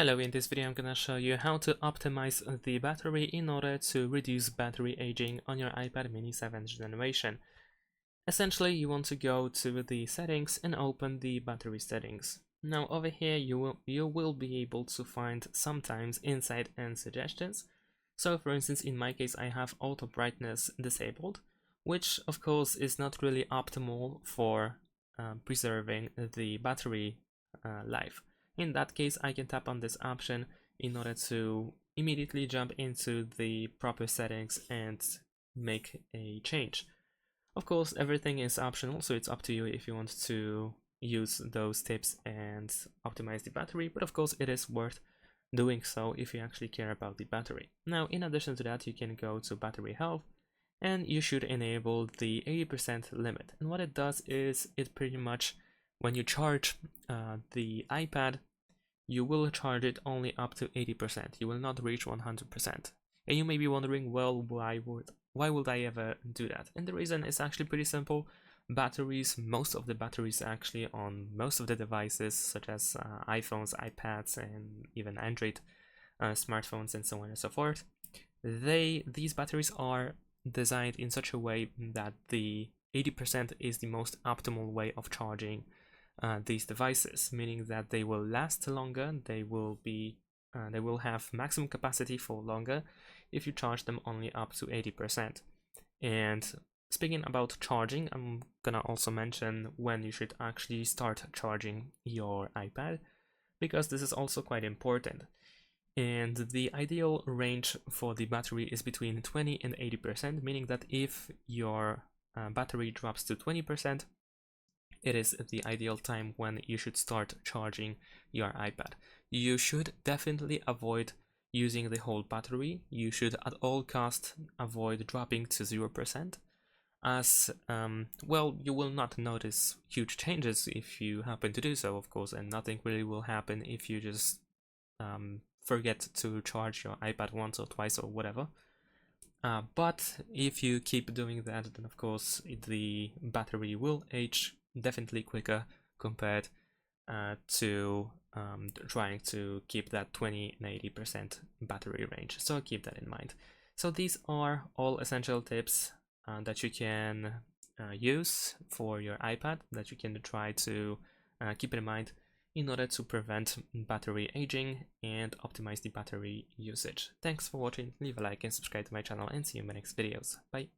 Hello, in this video I'm gonna show you how to optimize the battery in order to reduce battery aging on your iPad mini 7th generation. Essentially, you want to go to the settings and open the battery settings. Now over here you will be able to find sometimes insight and suggestions. So for instance, in my case I have auto brightness disabled, which of course is not really optimal for preserving the battery life. In that case, I can tap on this option in order to immediately jump into the proper settings and make a change. Of course, everything is optional, so it's up to you if you want to use those tips and optimize the battery, but of course it is worth doing so if you actually care about the battery. Now, in addition to that, you can go to battery health and you should enable the 80% limit. And what it does is it pretty much, when you charge the iPad, you will charge it only up to 80%. You will not reach 100%. And you may be wondering, well, why would I ever do that? And the reason is actually pretty simple. Batteries, most of the batteries actually on most of the devices, such as iPhones, iPads, and even Android smartphones, and so on and so forth, these batteries are designed in such a way that the 80% is the most optimal way of charging these devices, meaning that they will last longer, they will have maximum capacity for longer if you charge them only up to 80%. And speaking about charging, I'm gonna also mention when you should actually start charging your iPad, because this is also quite important. And the ideal range for the battery is between 20 and 80%, meaning that if your battery drops to 20%, it is the ideal time when you should start charging your iPad. You should definitely avoid using the whole battery. You should at all costs avoid dropping to 0%, as well, you will not notice huge changes if you happen to do so, of course, and nothing really will happen if you just forget to charge your iPad once or twice or whatever. But if you keep doing that, then of course the battery will age definitely quicker compared to trying to keep that 20 and 80% battery range. So keep that in mind. So these are all essential tips that you can use for your iPad, that you can try to keep in mind in order to prevent battery aging and optimize the battery usage. Thanks for watching, leave a like and subscribe to my channel, and see you in my next videos. Bye!